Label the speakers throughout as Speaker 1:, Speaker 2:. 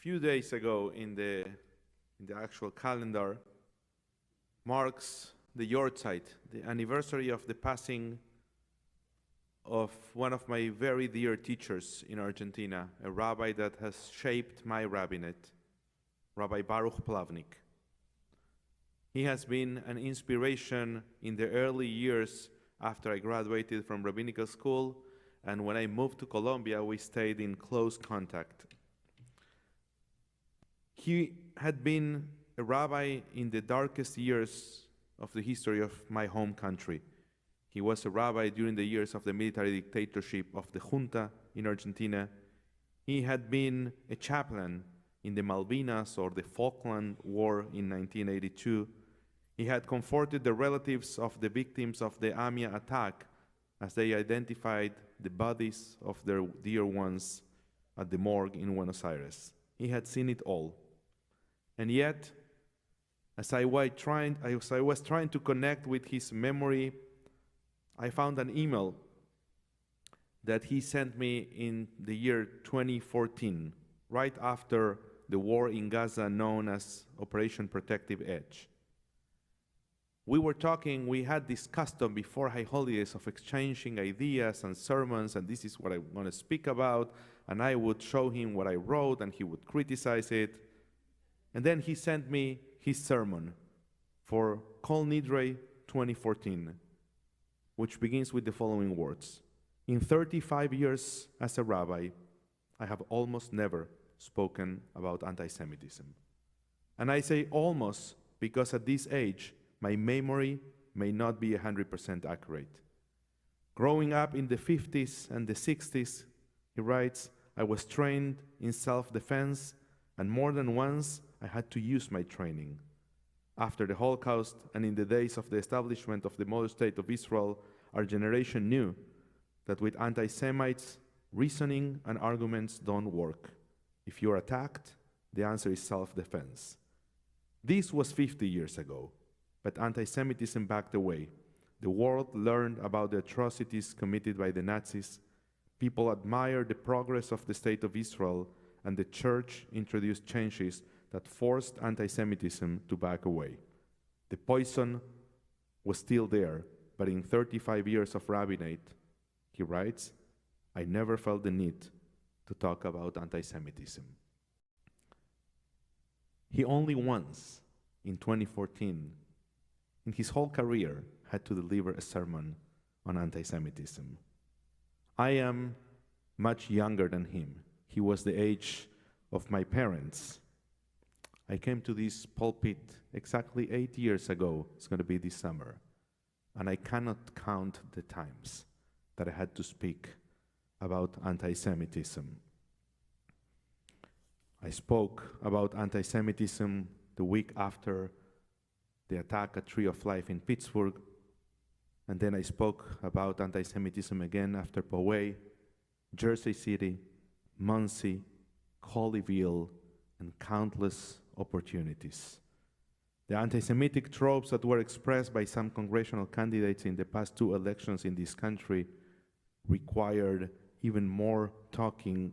Speaker 1: few days ago in the actual calendar marks the Yortzeit, the anniversary of the passing of one of my very dear teachers in Argentina, a rabbi that has shaped my rabbinate, Rabbi Baruch Plavnik. He has been an inspiration in the early years after I graduated from rabbinical school, and when I moved to Colombia, we stayed in close contact. He had been a rabbi in the darkest years of the history of my home country. He was a rabbi during the years of the military dictatorship of the junta in Argentina. He had been a chaplain in the Malvinas or the Falkland War in 1982. He had comforted the relatives of the victims of the AMIA attack as they identified the bodies of their dear ones at the morgue in Buenos Aires. He had seen it all. And yet, as I was trying to connect with his memory, I found an email that he sent me in the year 2014, right after the war in Gaza known as Operation Protective Edge. We had this custom before high holidays of exchanging ideas and sermons, and this is what I want to speak about, and I would show him what I wrote, and he would criticize it. And then he sent me his sermon for Kol Nidre 2014, which begins with the following words. In 35 years as a rabbi, I have almost never spoken about anti-Semitism. And I say almost because at this age, my memory may not be 100% accurate. Growing up in the 50s and the 60s, he writes, I was trained in self-defense, and more than once, I had to use my training. After the Holocaust and in the days of the establishment of the modern state of Israel, our generation knew that with anti-Semites, reasoning and arguments don't work. If you're attacked, the answer is self-defense. This was 50 years ago, but anti-Semitism backed away. The world learned about the atrocities committed by the Nazis. People admired the progress of the state of Israel, and the church introduced changes that forced anti-Semitism to back away. The poison was still there, but in 35 years of rabbinate, he writes, I never felt the need to talk about anti-Semitism. He only once, in 2014, in his whole career, had to deliver a sermon on anti-Semitism. I am much younger than him. He was the age of my parents. I came to this pulpit exactly 8 years ago. It's going to be this summer. And I cannot count the times that I had to speak about anti-Semitism. I spoke about anti-Semitism the week after the attack at Tree of Life in Pittsburgh. And then I spoke about anti-Semitism again after Poway, Jersey City, Muncie, Colleyville, and countless opportunities. The anti-Semitic tropes that were expressed by some congressional candidates in the past 2 elections in this country required even more talking,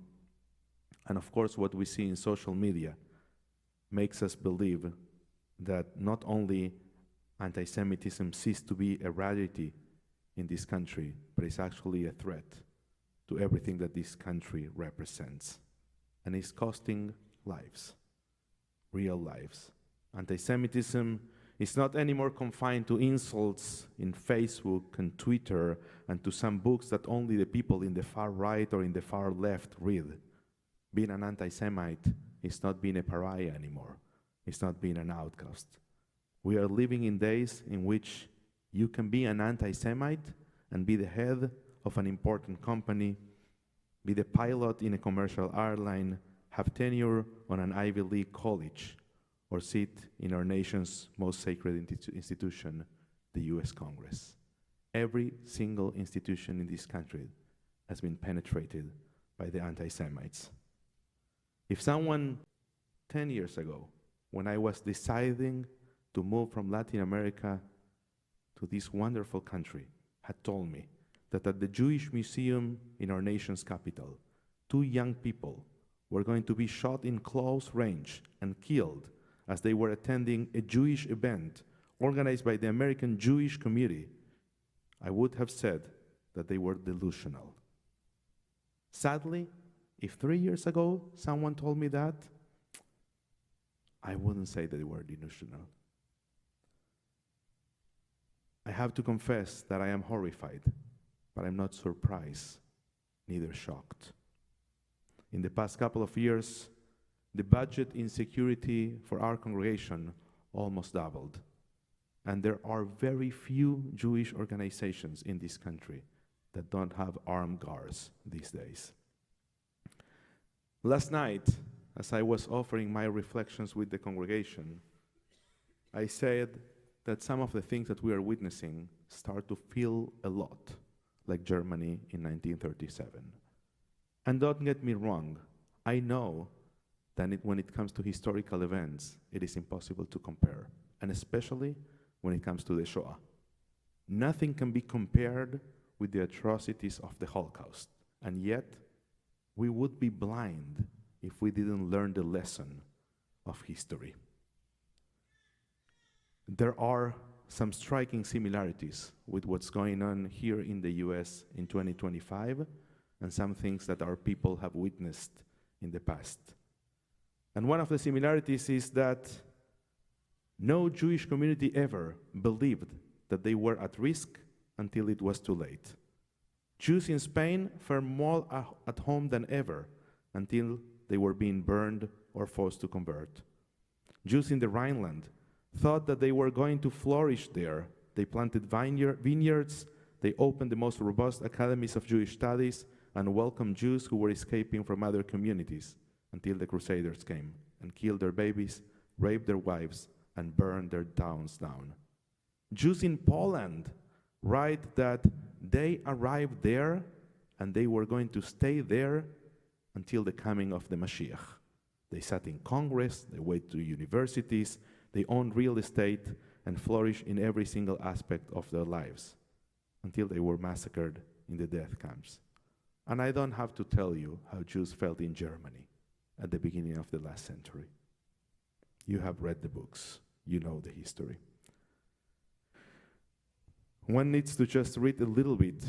Speaker 1: and of course what we see in social media makes us believe that not only anti-Semitism ceased to be a rarity in this country, but it's actually a threat to everything that this country represents, and it's costing lives. Real lives. Anti-Semitism is not anymore confined to insults in Facebook and Twitter and to some books that only the people in the far right or in the far left read. Being an anti-Semite is not being a pariah anymore. It's not being an outcast. We are living in days in which you can be an anti-Semite and be the head of an important company, be the pilot in a commercial airline, have tenure on an Ivy League college, or sit in our nation's most sacred institution, the US Congress. Every single institution in this country has been penetrated by the anti-Semites. If someone 10 years ago, when I was deciding to move from Latin America to this wonderful country, had told me that at the Jewish Museum in our nation's capital, 2 young people were going to be shot in close range and killed as they were attending a Jewish event organized by the American Jewish community, I would have said that they were delusional. Sadly, if 3 years ago someone told me that, I wouldn't say that they were delusional. I have to confess that I am horrified, but I'm not surprised, neither shocked. In the past couple of years, the budget in security for our congregation almost doubled. And there are very few Jewish organizations in this country that don't have armed guards these days. Last night, as I was offering my reflections with the congregation, I said that some of the things that we are witnessing start to feel a lot like Germany in 1937. And don't get me wrong, I know that when it comes to historical events, it is impossible to compare, and especially when it comes to the Shoah. Nothing can be compared with the atrocities of the Holocaust, and yet we would be blind if we didn't learn the lesson of history. There are some striking similarities with what's going on here in the US in 2025 and some things that our people have witnessed in the past. And one of the similarities is that no Jewish community ever believed that they were at risk until it was too late. Jews in Spain felt more at home than ever until they were being burned or forced to convert. Jews in the Rhineland thought that they were going to flourish there. They planted vineyards, they opened the most robust academies of Jewish studies, and welcomed Jews who were escaping from other communities until the Crusaders came and killed their babies, raped their wives, and burned their towns down. Jews in Poland write that they arrived there and they were going to stay there until the coming of the Mashiach. They sat in Congress, they went to universities, they owned real estate and flourished in every single aspect of their lives until they were massacred in the death camps. And I don't have to tell you how Jews felt in Germany at the beginning of the last century. You have read the books, you know the history. One needs to just read a little bit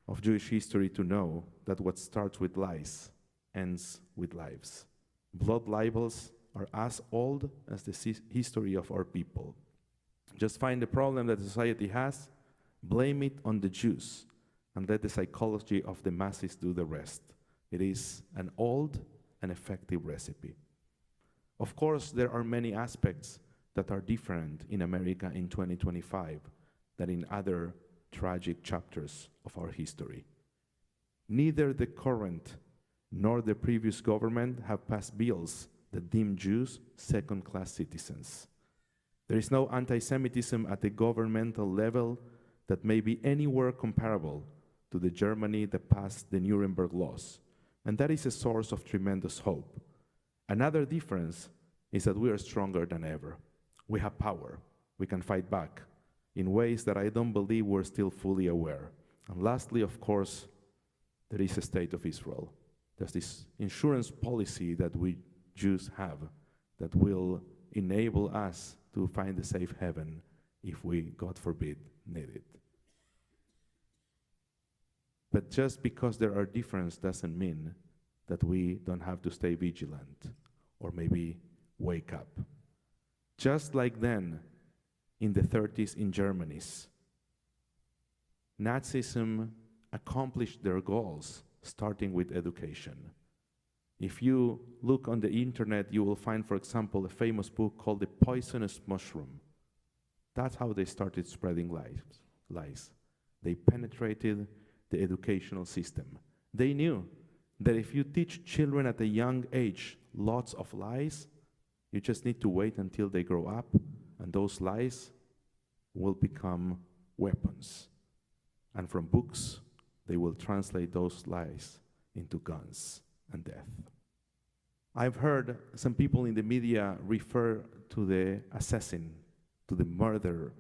Speaker 1: of Jewish history to know that what starts with lies ends with lives. Blood libels are as old as the history of our people. Just find the problem that society has, blame it on the Jews, and let the psychology of the masses do the rest. It is an old and effective recipe. Of course, there are many aspects that are different in America in 2025 than in other tragic chapters of our history. Neither the current nor the previous government have passed bills that deem Jews second-class citizens. There is no anti-Semitism at the governmental level that may be anywhere comparable to the Germany that passed the Nuremberg laws, and that is a source of tremendous hope. Another difference is that we are stronger than ever. We have power. We can fight back in ways that I don't believe we're still fully aware. And lastly, of course, there is a state of Israel. There's this insurance policy that we Jews have that will enable us to find a safe haven if we, God forbid, need it. But just because there are differences doesn't mean that we don't have to stay vigilant or maybe wake up. Just like then, in the 30s in Germany, Nazism accomplished their goals, starting with education. If you look on the internet, you will find, for example, a famous book called The Poisonous Mushroom. That's how they started spreading lies. They penetrated the educational system. They knew that if you teach children at a young age lots of lies, you just need to wait until they grow up, and those lies will become weapons. And from books, they will translate those lies into guns and death. I've heard some people in the media refer to the assassin, to the murderer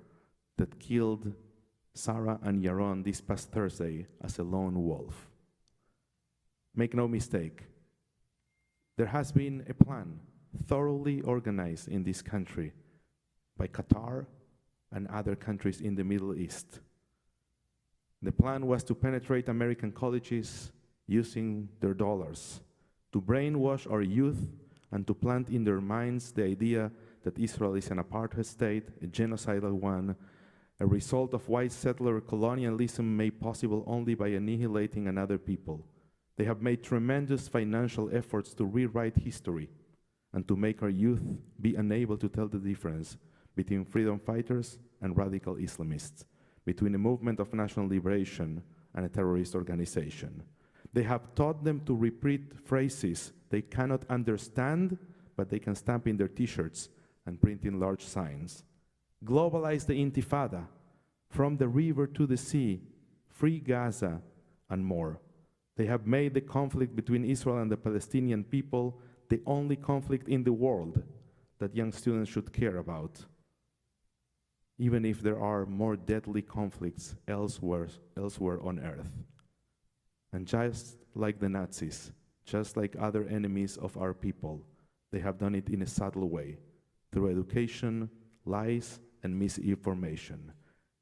Speaker 1: that killed Sarah and Yaron this past Thursday as a lone wolf. Make no mistake, There has been a plan thoroughly organized in this country by Qatar and other countries in the Middle East. The plan was to penetrate American colleges using their dollars, to brainwash our youth and to plant in their minds the idea that Israel is an apartheid state, a genocidal one, a result of white settler colonialism made possible only by annihilating another people. They have made tremendous financial efforts to rewrite history and to make our youth be unable to tell the difference between freedom fighters and radical Islamists, between a movement of national liberation and a terrorist organization. They have taught them to repeat phrases they cannot understand, but they can stamp in their t-shirts and print in large signs. Globalize the Intifada, from the river to the sea, free Gaza, and more. They have made the conflict between Israel and the Palestinian people the only conflict in the world that young students should care about, even if there are more deadly conflicts elsewhere on earth. And just like the Nazis, just like other enemies of our people, they have done it in a subtle way, through education, lies, and misinformation.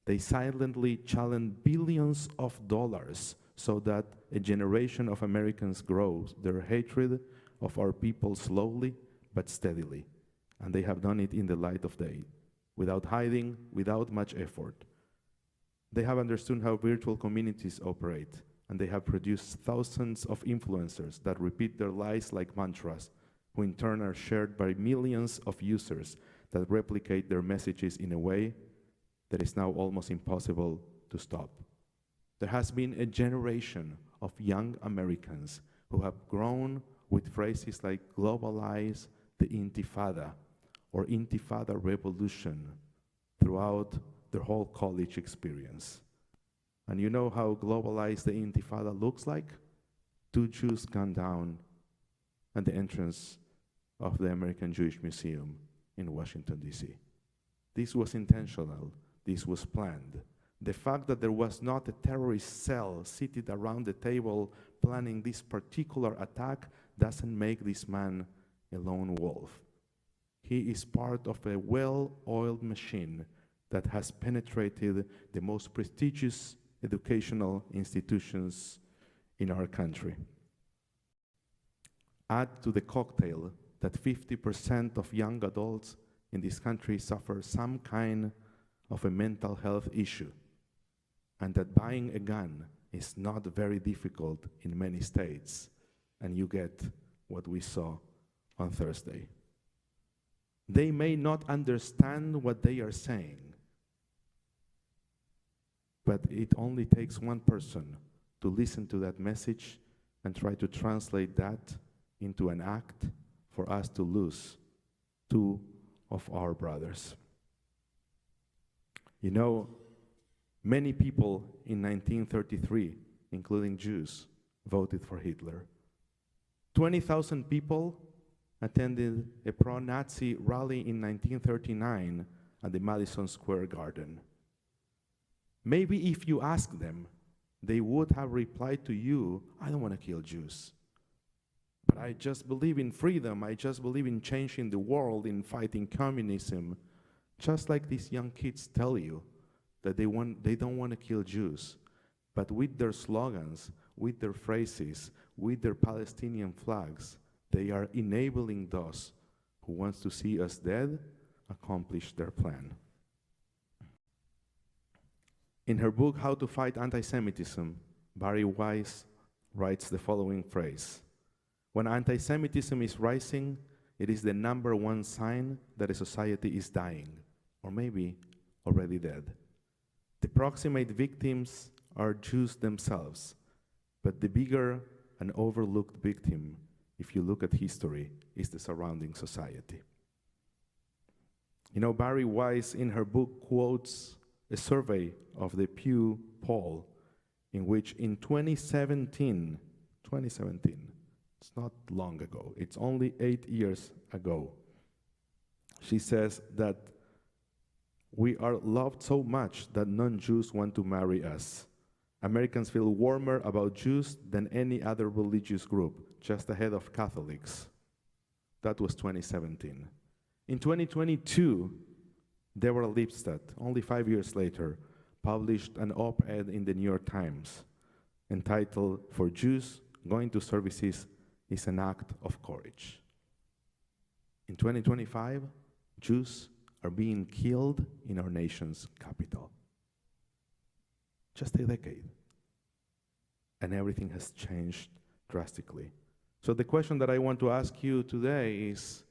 Speaker 1: They silently challenge billions of dollars so that a generation of Americans grows their hatred of our people slowly but steadily. And they have done it in the light of day, without hiding, without much effort. They have understood how virtual communities operate, and they have produced thousands of influencers that repeat their lies like mantras, who in turn are shared by millions of users that replicate their messages in a way that is now almost impossible to stop. There has been a generation of young Americans who have grown with phrases like globalize the Intifada or Intifada revolution throughout their whole college experience. And you know how globalized the Intifada looks like? 2 Jews gunned down at the entrance of the American Jewish Museum in Washington, D.C. This was intentional. This was planned. The fact that there was not a terrorist cell seated around the table planning this particular attack doesn't make this man a lone wolf. He is part of a well-oiled machine that has penetrated the most prestigious educational institutions in our country. Add to the cocktail that 50% of young adults in this country suffer some kind of a mental health issue, and that buying a gun is not very difficult in many states, and you get what we saw on Thursday. They may not understand what they are saying, but it only takes one person to listen to that message and try to translate that into an act for us to lose 2 of our brothers. You know, many people in 1933, including Jews, voted for Hitler. 20,000 people attended a pro-Nazi rally in 1939 at the Madison Square Garden. Maybe if you ask them, they would have replied to you, I don't want to kill Jews. But I just believe in freedom. I just believe in changing the world, in fighting communism. Just like these young kids tell you that they don't want to kill Jews. But with their slogans, with their phrases, with their Palestinian flags, they are enabling those who want to see us dead accomplish their plan. In her book, How to Fight Anti-Semitism, Barry Weiss writes the following phrase: when anti-Semitism is rising, it is the #1 sign that a society is dying, or maybe already dead. The proximate victims are Jews themselves, but the bigger and overlooked victim, if you look at history, is the surrounding society. You know, Barry Weiss in her book quotes a survey of the Pew poll in which in 2017, it's not long ago, it's only 8 years ago, she says that we are loved so much that non-Jews want to marry us. Americans feel warmer about Jews than any other religious group, just ahead of Catholics. That was 2017. In 2022, Deborah Lipstadt, only 5 years later, published an op-ed in the New York Times entitled, "For Jews, Going to Services is an Act of Courage." In 2025, Jews are being killed in our nation's capital. Just a decade. And everything has changed drastically. So the question that I want to ask you today is,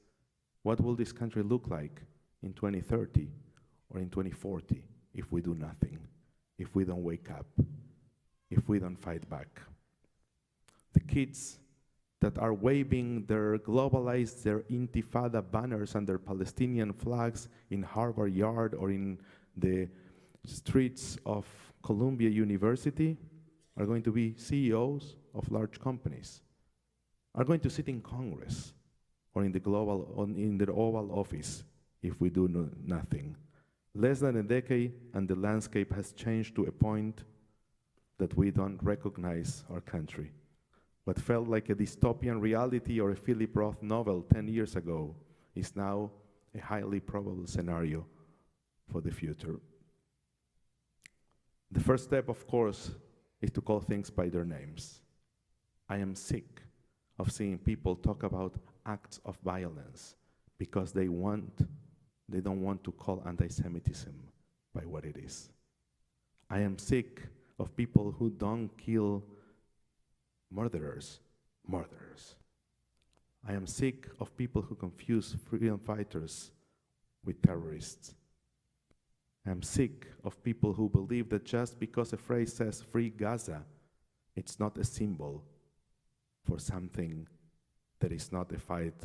Speaker 1: what will this country look like in 2030 or in 2040 if we do nothing, if we don't wake up, if we don't fight back? The kids that are waving their globalized, their Intifada banners and their Palestinian flags in Harvard Yard or in the streets of Columbia University are going to be CEOs of large companies, are going to sit in Congress or in the Oval Office if we do nothing. Less than a decade and the landscape has changed to a point that we don't recognize our country. What felt like a dystopian reality or a Philip Roth novel 10 years ago is now a highly probable scenario for the future. The first step, of course, is to call things by their names. I am sick of seeing people talk about acts of violence because they don't want to call anti-Semitism by what it is. I am sick of people who don't kill murderers. I am sick of people who confuse freedom fighters with terrorists. I am sick of people who believe that just because a phrase says "Free Gaza," it's not a symbol for something that is not a fight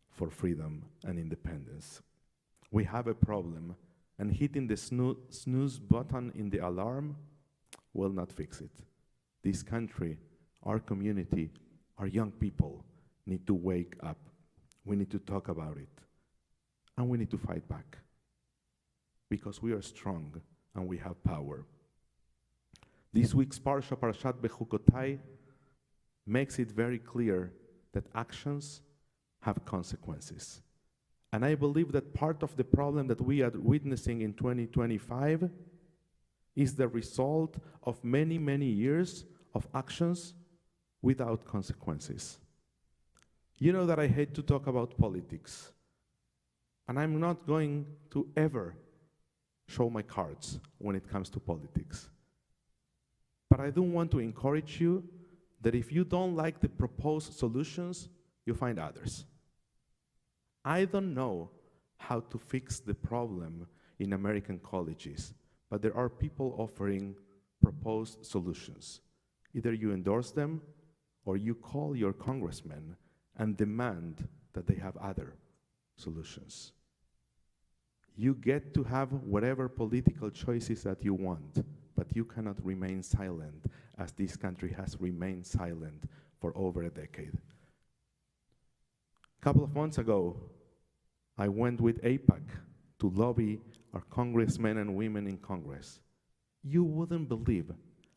Speaker 1: for freedom and independence. We have a problem, and hitting the snooze button in the alarm will not fix it. This country, our community, our young people need to wake up. We need to talk about it. And we need to fight back. Because we are strong and we have power. This week's Parsha, Parashat Bechukotai, makes it very clear that actions have consequences. And I believe that part of the problem that we are witnessing in 2025 is the result of many, many years of actions without consequences. You know that I hate to talk about politics. And I'm not going to ever show my cards when it comes to politics. But I do want to encourage you that if you don't like the proposed solutions, you find others. I don't know how to fix the problem in American colleges, but there are people offering proposed solutions. Either you endorse them or you call your congressman and demand that they have other solutions. You get to have whatever political choices that you want, but you cannot remain silent as this country has remained silent for over a decade. A couple of months ago, I went with AIPAC to lobby our congressmen and women in Congress. You wouldn't believe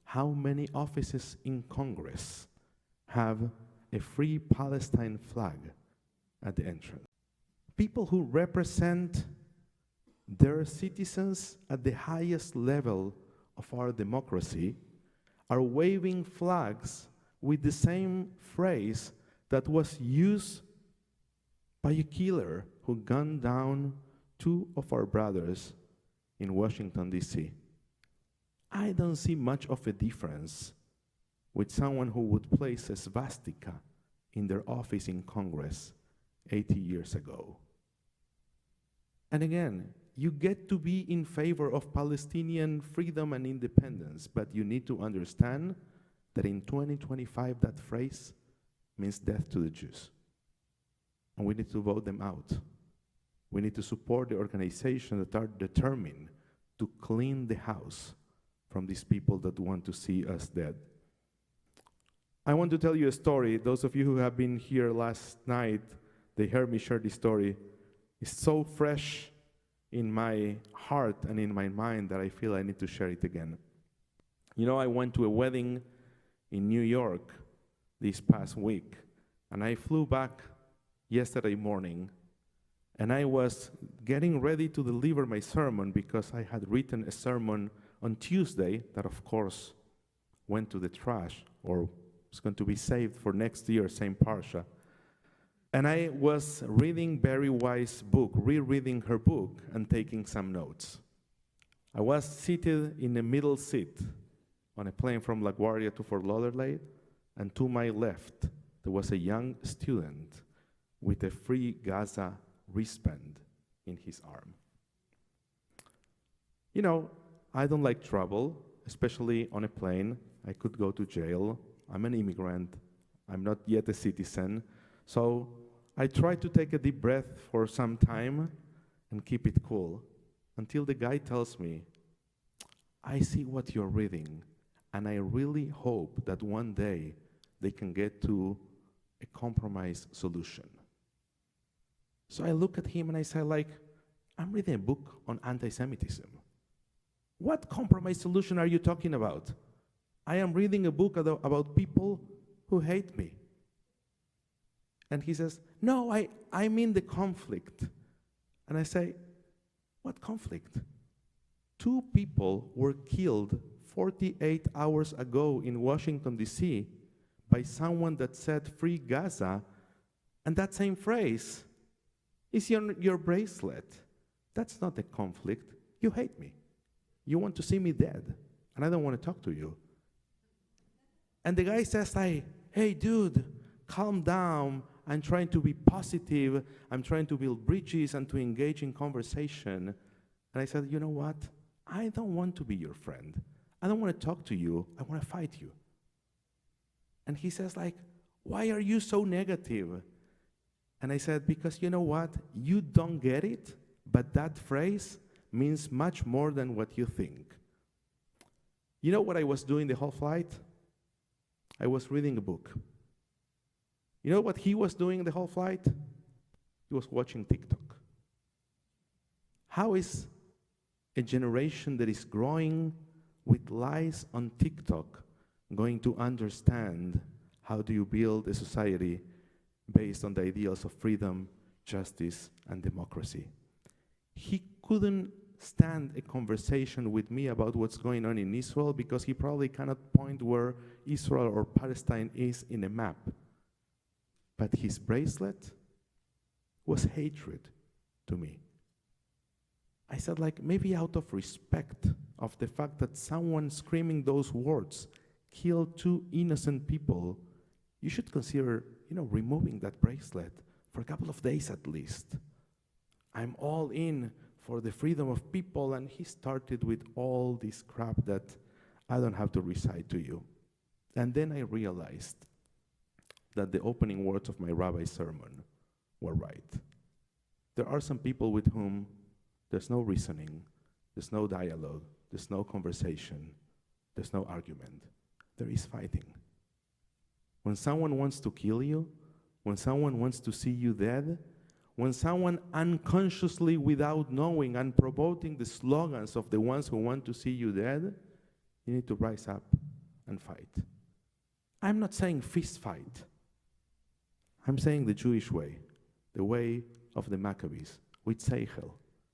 Speaker 1: how many offices in Congress have a Free Palestine flag at the entrance. People who represent their citizens at the highest level of our democracy are waving flags with the same phrase that was used by a killer who gunned down 2 of our brothers in Washington, D.C. I don't see much of a difference with someone who would place a swastika in their office in Congress 80 years ago. And again, you get to be in favor of Palestinian freedom and independence, but you need to understand that in 2025 that phrase means death to the Jews. And we need to vote them out. We need to support the organizations that are determined to clean the house from these people that want to see us dead. I want to tell you a story. Those of you who have been here last night, they heard me share this story. It's so fresh in my heart and in my mind that I feel I need to share it again. You know, I went to a wedding in New York this past week, and I flew back yesterday morning, and I was getting ready to deliver my sermon because I had written a sermon on Tuesday that, of course, went to the trash or was going to be saved for next year, same Parsha. And I was reading Barry White's book, rereading her book, and taking some notes. I was seated in the middle seat on a plane from LaGuardia to Fort Lauderdale, and to my left, there was a young student with a Free Gaza wristband in his arm. You know, I don't like trouble, especially on a plane. I could go to jail. I'm an immigrant. I'm not yet a citizen. So I try to take a deep breath for some time and keep it cool until the guy tells me, I see what you're reading, and I really hope that one day they can get to a compromise solution. So I look at him and I say, I'm reading a book on anti-Semitism. What compromise solution are you talking about? I am reading a book about people who hate me. And he says, no, I mean the conflict. And I say, what conflict? 2 people were killed 48 hours ago in Washington, D.C. by someone that said Free Gaza, and that same phrase is your bracelet. That's not a conflict. You hate me. You want to see me dead, and I don't want to talk to you. And the guy says, hey, dude, calm down. I'm trying to be positive. I'm trying to build bridges and to engage in conversation. And I said, you know what? I don't want to be your friend. I don't want to talk to you. I want to fight you. And he says, why are you so negative? And I said, because you know what? You don't get it, but that phrase means much more than what you think. You know what I was doing the whole flight? I was reading a book. You know what he was doing the whole flight? He was watching TikTok. How is a generation that is growing with lies on TikTok going to understand how do you build a society based on the ideals of freedom, justice, and democracy? He couldn't stand a conversation with me about what's going on in Israel because he probably cannot point where Israel or Palestine is in a map. But his bracelet was hatred to me. I said, maybe out of respect of the fact that someone screaming those words killed 2 innocent people, you should consider, removing that bracelet for a couple of days at least. I'm all in for the freedom of people, and he started with all this crap that I don't have to recite to you. And then I realized that the opening words of my rabbi's sermon were right. There are some people with whom there's no reasoning, there's no dialogue, there's no conversation, there's no argument. There is fighting. When someone wants to kill you, when someone wants to see you dead, when someone unconsciously, without knowing and promoting the slogans of the ones who want to see you dead, you need to rise up and fight. I'm not saying fist fight. I'm saying the Jewish way, the way of the Maccabees, with Seichel,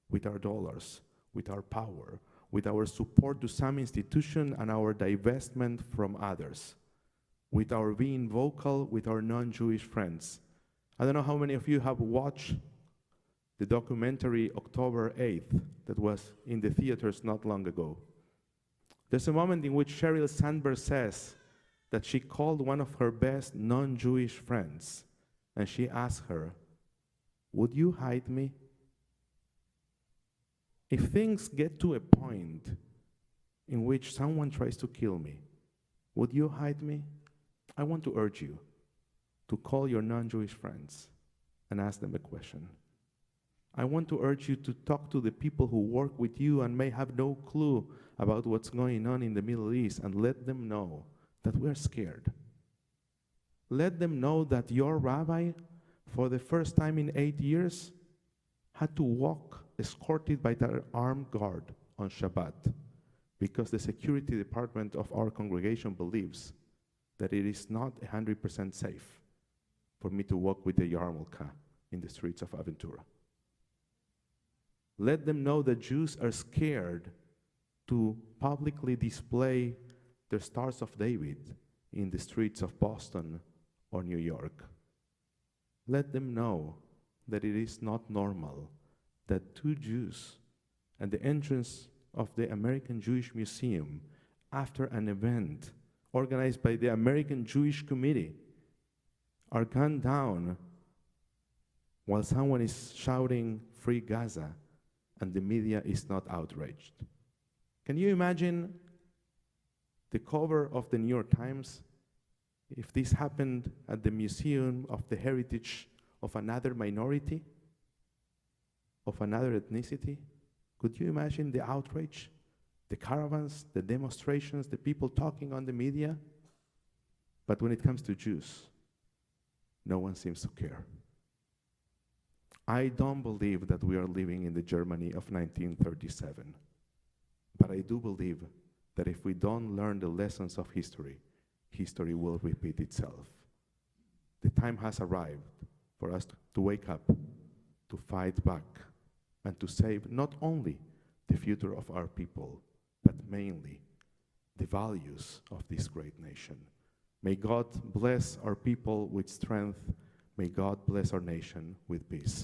Speaker 1: with our dollars, with our power, with our support to some institution and our divestment from others, with our being vocal with our non-Jewish friends. I don't know how many of you have watched the documentary October 8th that was in the theaters not long ago. There's a moment in which Sheryl Sandberg says that she called one of her best non-Jewish friends and she asked her, would you hide me? If things get to a point in which someone tries to kill me, would you hide me? I want to urge you to call your non-Jewish friends and ask them a question. I want to urge you to talk to the people who work with you and may have no clue about what's going on in the Middle East, and let them know that we're scared. Let them know that your rabbi, for the first time in 8 years, had to walk escorted by their armed guard on Shabbat because the security department of our congregation believes that it is not 100% safe for me to walk with the yarmulke in the streets of Aventura. Let them know that Jews are scared to publicly display the Stars of David in the streets of Boston or New York. Let them know that it is not normal that two Jews at the entrance of the American Jewish Museum, after an event organized by the American Jewish Committee, are gunned down while someone is shouting, "Free Gaza," and the media is not outraged. Can you imagine the cover of the New York Times if this happened at the Museum of the Heritage of another minority, of another ethnicity? Could you imagine the outrage, the caravans, the demonstrations, the people talking on the media? But when it comes to Jews, no one seems to care. I don't believe that we are living in the Germany of 1937, but I do believe that if we don't learn the lessons of history, history will repeat itself. The time has arrived for us to wake up, to fight back, and to save not only the future of our people, but mainly the values of this great nation. May God bless our people with strength. May God bless our nation with peace.